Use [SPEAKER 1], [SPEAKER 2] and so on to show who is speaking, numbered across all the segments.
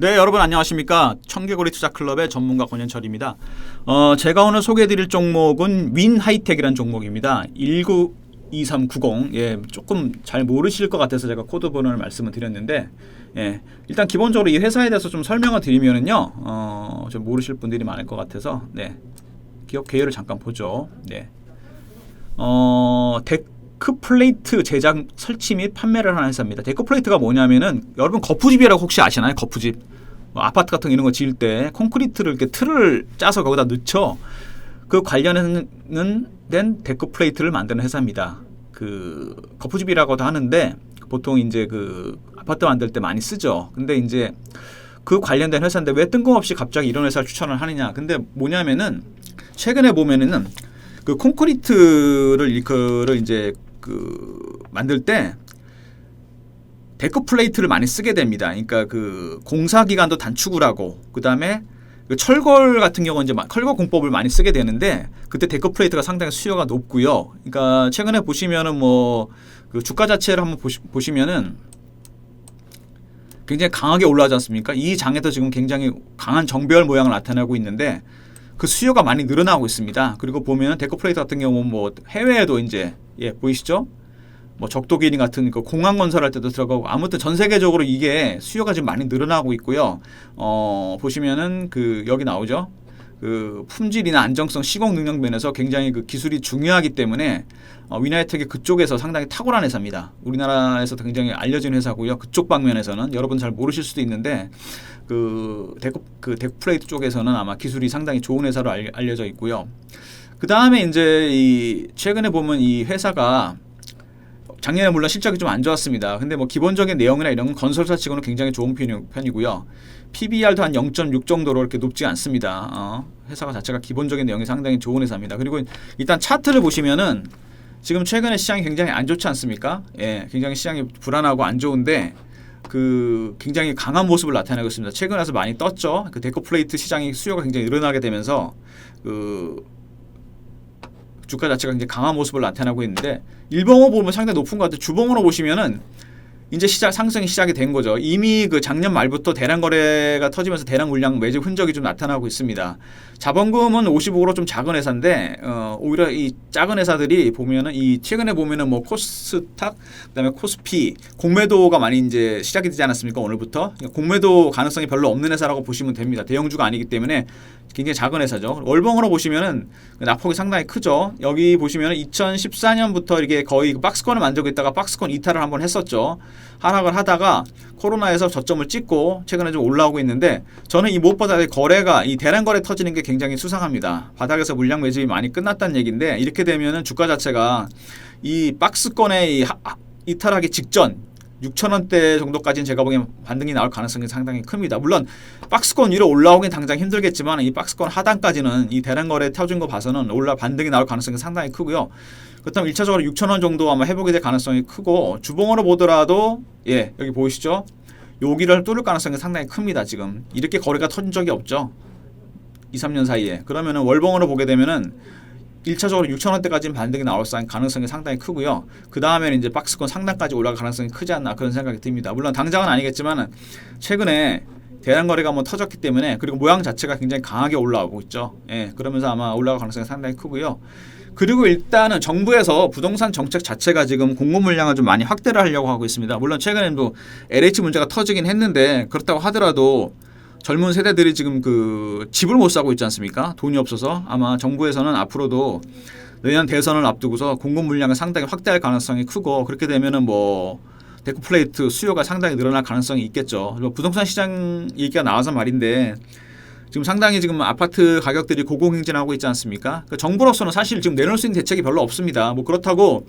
[SPEAKER 1] 네, 여러분 안녕하십니까? 청개구리 투자클럽의 전문가 권현철입니다. 제가 오늘 소개해드릴 종목은 윈하이텍이라는 종목입니다. 192390. 예, 조금 잘 모르실 것 같아서 제가 코드 번호를 말씀을 드렸는데, 예, 일단 기본적으로 이 회사에 대해서 좀 설명을 드리면은요, 좀 모르실 분들이 많을 것 같아서, 네, 기업 개요를 잠깐 보죠. 네, 데크플레이트 제작, 설치 및 판매를 하는 회사입니다. 데크플레이트가 뭐냐면은 여러분 거푸집이라고 혹시 아시나요? 거푸집. 아파트 같은 이런 거 지을 때 콘크리트를 이렇게 틀을 짜서 거기다 넣죠. 그 관련된 데크플레이트를 만드는 회사입니다. 그 거푸집이라고도 하는데 보통 이제 그 아파트 만들 때 많이 쓰죠. 근데 이제 그 관련된 회사인데 왜 뜬금없이 갑자기 이런 회사를 추천을 하느냐? 근데 뭐냐면은 최근에 보면은 그 콘크리트를 이제 그 만들 때 데크플레이트를 많이 쓰게 됩니다. 그러니까 그 공사 기간도 단축을 하고 그다음에 그 철골 같은 경우는 이제 철골 공법을 많이 쓰게 되는데 그때 데크플레이트가 상당히 수요가 높고요. 그러니까 최근에 보시면은 뭐 그 주가 자체를 한번 보시면은 굉장히 강하게 올라가지 않습니까? 이 장에도 지금 굉장히 강한 정배열 모양을 나타내고 있는데 그 수요가 많이 늘어나고 있습니다. 그리고 보면 데크플레이트 같은 경우는 뭐 해외에도 이제 보이시죠? 뭐 적도기니 같은 그 공항 건설할 때도 들어가고 아무튼 전 세계적으로 이게 수요가 지금 많이 늘어나고 있고요. 보시면은 그 여기 나오죠. 그 품질이나 안정성, 시공 능력 면에서 굉장히 그 기술이 중요하기 때문에 윈하이텍이 그쪽에서 상당히 탁월한 회사입니다. 우리나라에서도 굉장히 알려진 회사고요. 그쪽 방면에서는 여러분 잘 모르실 수도 있는데 그 데크플레이트 쪽에서는 아마 기술이 상당히 좋은 회사로 알려져 있고요. 그 다음에 이제 이 최근에 보면 이 회사가 작년에 물론 실적이 좀 안 좋았습니다. 근데 뭐 기본적인 내용이나 이런 건 건설사 치고는 굉장히 좋은 편이고요. PBR도 한 0.6 정도로 이렇게 높지 않습니다. 회사가 자체가 기본적인 내용이 상당히 좋은 회사입니다. 그리고 일단 차트를 보시면은 지금 최근에 시장이 굉장히 안 좋지 않습니까? 예, 굉장히 시장이 불안하고 안 좋은데 그 굉장히 강한 모습을 나타내고 있습니다. 최근에 와서 많이 떴죠. 그 데크플레이트 시장이 수요가 굉장히 늘어나게 되면서 그 주가 자체가 굉장히 강한 모습을 나타내고 있는데 일봉으로 보면 상당히 높은 것 같아요. 주봉으로 보시면은 이제 상승이 시작이 된 거죠. 이미 그 작년 말부터 대량 거래가 터지면서 대량 물량 매집 흔적이 좀 나타나고 있습니다. 자본금은 55로 좀 작은 회사인데 오히려 이 작은 회사들이 보면은 이 최근에 보면은 뭐 코스닥 그다음에 코스피 공매도가 많이 이제 시작이 되지 않았습니까? 오늘부터 공매도 가능성이 별로 없는 회사라고 보시면 됩니다. 대형주가 아니기 때문에 굉장히 작은 회사죠. 월봉으로 보시면은 낙폭이 상당히 크죠. 여기 보시면은 2014년부터 이게 거의 박스권을 만들고 있다가 박스권 이탈을 한번 했었죠. 하락을 하다가 코로나에서 저점을 찍고 최근에 좀 올라오고 있는데 저는 이 무엇보다 거래가 이 대량 거래 터지는 게 굉장히 수상합니다. 바닥에서 물량 매집이 많이 끝났다는 얘기인데 이렇게 되면은 주가 자체가 이 박스권의 이탈하기 직전 6,000원대 정도까지는 제가 보기엔 반등이 나올 가능성이 상당히 큽니다. 물론 박스권 위로 올라오긴 당장 힘들겠지만 이 박스권 하단까지는 이 대량 거래 터진 거 봐서는 반등이 나올 가능성이 상당히 크고요. 그렇다면 1차적으로 6,000원 정도 아마 회복이 될 가능성이 크고 주봉으로 보더라도 여기 보이시죠? 여기를 뚫을 가능성이 상당히 큽니다. 지금 이렇게 거래가 터진 적이 없죠. 2, 3년 사이에. 그러면은 월봉으로 보게 되면은 1차적으로 6,000원대까지는 반등이 나올 가능성이 상당히 크고요. 그 다음에는 이제 박스권 상단까지 올라갈 가능성이 크지 않나 그런 생각이 듭니다. 물론 당장은 아니겠지만 최근에 대량 거래가 한번 터졌기 때문에 그리고 모양 자체가 굉장히 강하게 올라오고 있죠. 그러면서 아마 올라갈 가능성이 상당히 크고요. 그리고 일단은 정부에서 부동산 정책 자체가 지금 공급 물량을 좀 많이 확대를 하려고 하고 있습니다. 물론 최근에도 LH 문제가 터지긴 했는데 그렇다고 하더라도 젊은 세대들이 지금 그 집을 못 사고 있지 않습니까? 돈이 없어서 아마 정부에서는 앞으로도 내년 대선을 앞두고서 공급 물량을 상당히 확대할 가능성이 크고 그렇게 되면은 뭐 데크플레이트 수요가 상당히 늘어날 가능성이 있겠죠. 부동산 시장 얘기가 나와서 말인데 지금 상당히 지금 아파트 가격들이 고공행진하고 있지 않습니까? 그러니까 정부로서는 사실 지금 내놓을 수 있는 대책이 별로 없습니다. 뭐 그렇다고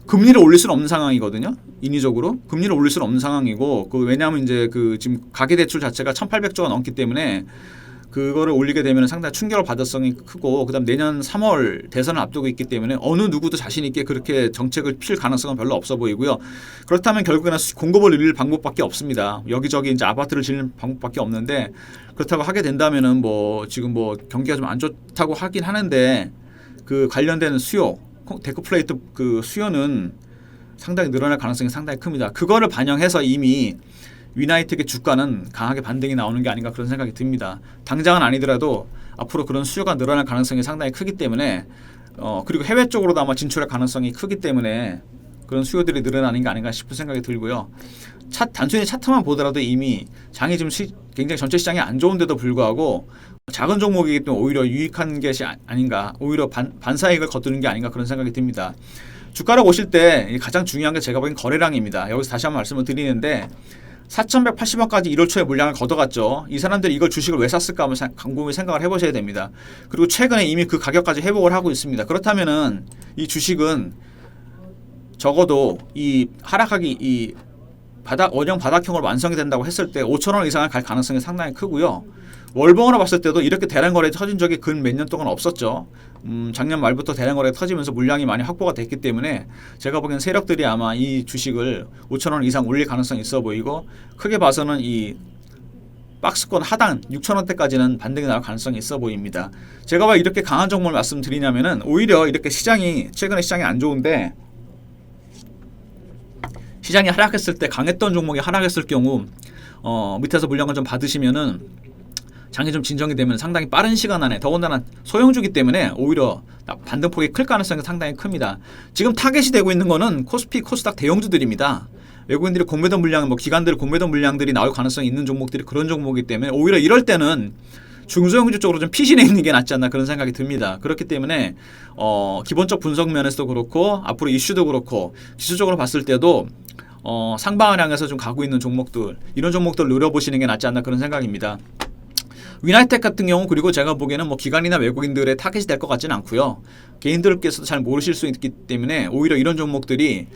[SPEAKER 1] 금리를 올릴 수는 없는 상황이거든요. 인위적으로 금리를 올릴 수는 없는 상황이고 왜냐하면 이제 그 지금 가계대출 자체가 1,800조가 넘기 때문에 그거를 올리게 되면 상당히 충격을 받을 가능성이 크고 그다음 내년 3월 대선을 앞두고 있기 때문에 어느 누구도 자신 있게 그렇게 정책을 필 가능성은 별로 없어 보이고요. 그렇다면 결국에는 공급을 늘릴 방법밖에 없습니다. 여기저기 이제 아파트를 짓는 방법밖에 없는데 그렇다고 하게 된다면은 뭐 지금 뭐 경기가 좀 안 좋다고 하긴 하는데 그 관련된 수요 데크플레이트 그 수요는 상당히 늘어날 가능성이 상당히 큽니다. 그거를 반영해서 이미 위나이텍의 주가는 강하게 반등이 나오는 게 아닌가 그런 생각이 듭니다. 당장은 아니더라도 앞으로 그런 수요가 늘어날 가능성이 상당히 크기 때문에 그리고 해외 쪽으로도 아마 진출할 가능성이 크기 때문에 그런 수요들이 늘어나는 게 아닌가 싶은 생각이 들고요. 단순히 차트만 보더라도 이미 장이 지금 굉장히 전체 시장이 안 좋은데도 불구하고 작은 종목이기 때문에 오히려 유익한 것이 아닌가, 오히려 반사익을 거두는 게 아닌가 그런 생각이 듭니다. 주가를 보실 때 가장 중요한 게 제가 보기엔 거래량입니다. 여기서 다시 한번 말씀을 드리는데 4,180원까지 1월 초에 물량을 걷어갔죠. 이 사람들이 이걸 주식을 왜 샀을까 한번 곰곰이 생각을 해보셔야 됩니다. 그리고 최근에 이미 그 가격까지 회복을 하고 있습니다. 그렇다면은 이 주식은 적어도 이 하락하기 이 원형 바닥형으로 완성이 된다고 했을 때 5,000원 이상을 갈 가능성이 상당히 크고요. 월봉으로 봤을 때도 이렇게 대량 거래 터진 적이 근 몇 년 동안 없었죠. 작년 말부터 대량 거래 터지면서 물량이 많이 확보가 됐기 때문에 제가 보기엔 세력들이 아마 이 주식을 5,000원 이상 올릴 가능성이 있어 보이고, 크게 봐서는 이 박스권 하단 6,000원대까지는 반등이 나올 가능성이 있어 보입니다. 제가 왜 이렇게 강한 종목을 말씀드리냐면은 오히려 이렇게 최근에 시장이 안 좋은데 시장이 하락했을 때 강했던 종목이 하락했을 경우 밑에서 물량을 좀 받으시면은 장이 좀 진정이 되면 상당히 빠른 시간 안에, 더군다나 소형주기 때문에 오히려 반등폭이 클 가능성이 상당히 큽니다. 지금 타겟이 되고 있는 거는 코스피, 코스닥 대형주들입니다. 외국인들이 공매도 물량, 기관들 공매도 물량들이 나올 가능성이 있는 종목들이 그런 종목이기 때문에 오히려 이럴 때는 중소형주 쪽으로 좀 피신해 있는 게 낫지 않나 그런 생각이 듭니다. 그렇기 때문에 기본적 분석 면에서도 그렇고 앞으로 이슈도 그렇고 기술적으로 봤을 때도 상방을 향해서 좀 가고 있는 종목들, 이런 종목들 노려보시는 게 낫지 않나 그런 생각입니다. 위나이텍 같은 경우, 그리고 제가 보기에는 기관이나 외국인들의 타겟이 될 것 같지는 않고요. 개인들께서도 잘 모르실 수 있기 때문에 오히려 이런 종목들이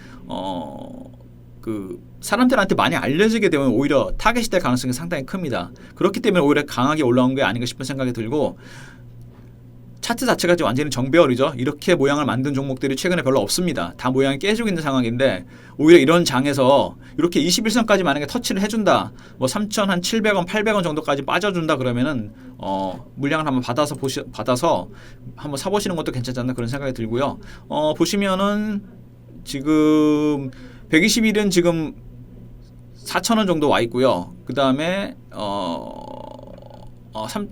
[SPEAKER 1] 사람들한테 많이 알려지게 되면 오히려 타겟이 될 가능성이 상당히 큽니다. 그렇기 때문에 오히려 강하게 올라온 게 아닌가 싶은 생각이 들고, 차트 자체가 지금 완전히 정배열이죠. 이렇게 모양을 만든 종목들이 최근에 별로 없습니다. 다 모양이 깨지고 있는 상황인데 오히려 이런 장에서 이렇게 21선까지 만약에 터치를 해준다, 3,700원, 800원 정도까지 빠져준다 그러면은 물량을 한번 받아서 한번 사보시는 것도 괜찮지 않나 그런 생각이 들고요. 보시면은 지금 120일은 지금 4,000원 정도 와 있고요. 그 다음에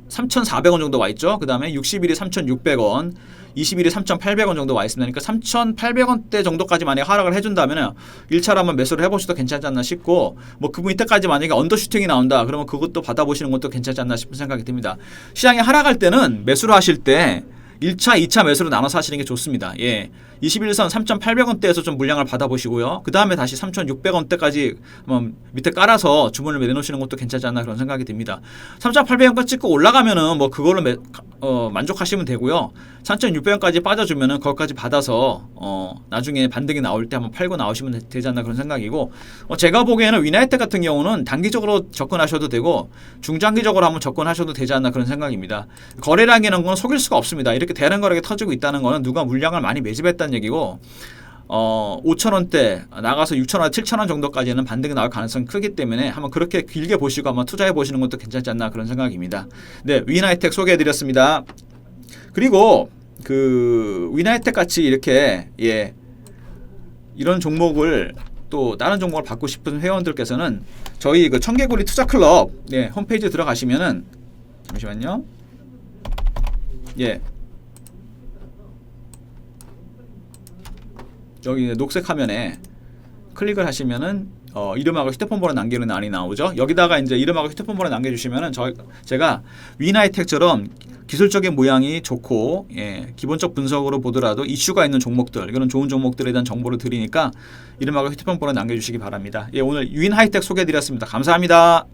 [SPEAKER 1] 3,400원 정도 와 있죠. 그 다음에 60일이 3,600원, 20일이 3,800원 정도 와 있습니다. 그러니까 3,800원대 정도까지 만약에 하락을 해준다면 1차로 한번 매수를 해보셔도 괜찮지 않나 싶고, 그 밑에까지 만약에 언더슈팅이 나온다 그러면 그것도 받아보시는 것도 괜찮지 않나 싶은 생각이 듭니다. 시장이 하락할 때는 매수를 하실 때 1차, 2차 매수로 나눠서 하시는 게 좋습니다. 21선 3,800원대에서 좀 물량을 받아보시고요. 그 다음에 다시 3,600원대까지 한번 밑에 깔아서 주문을 내놓으시는 것도 괜찮지 않나 그런 생각이 듭니다. 3,800원까지 찍고 올라가면은 그걸로 만족하시면 되고요. 3,600원까지 빠져주면은 거기까지 받아서 나중에 반등이 나올 때 한번 팔고 나오시면 되지 않나 그런 생각이고, 제가 보기에는 위나이텍 같은 경우는 단기적으로 접근하셔도 되고 중장기적으로 한번 접근하셔도 되지 않나 그런 생각입니다. 거래량이라는 건 속일 수가 없습니다. 이렇게 대량 거래가 터지고 있다는 거는 누가 물량을 많이 매집했다는 얘기고, 5,000원대 나가서 6,000원, 7,000원 정도까지는 반등이 나올 가능성이 크기 때문에 한번 그렇게 길게 보시고 한번 투자해 보시는 것도 괜찮지 않나 그런 생각입니다. 네, 위나이텍 소개해 드렸습니다. 그리고 위나이텍 같이 이렇게 이런 종목을 또 다른 종목을 받고 싶은 회원들께서는 저희 청개구리 투자클럽 홈페이지에 들어가시면은, 잠시만요. 여기 녹색 화면에 클릭을 하시면은 이름하고 휴대폰 번호 남기는 안이 나오죠. 여기다가 이제 이름하고 휴대폰 번호 남겨주시면은 제가 위나이텍처럼 기술적인 모양이 좋고 기본적 분석으로 보더라도 이슈가 있는 종목들, 이런 좋은 종목들에 대한 정보를 드리니까 이름하고 휴대폰 번호 남겨주시기 바랍니다. 오늘 위나이텍 소개해드렸습니다. 감사합니다.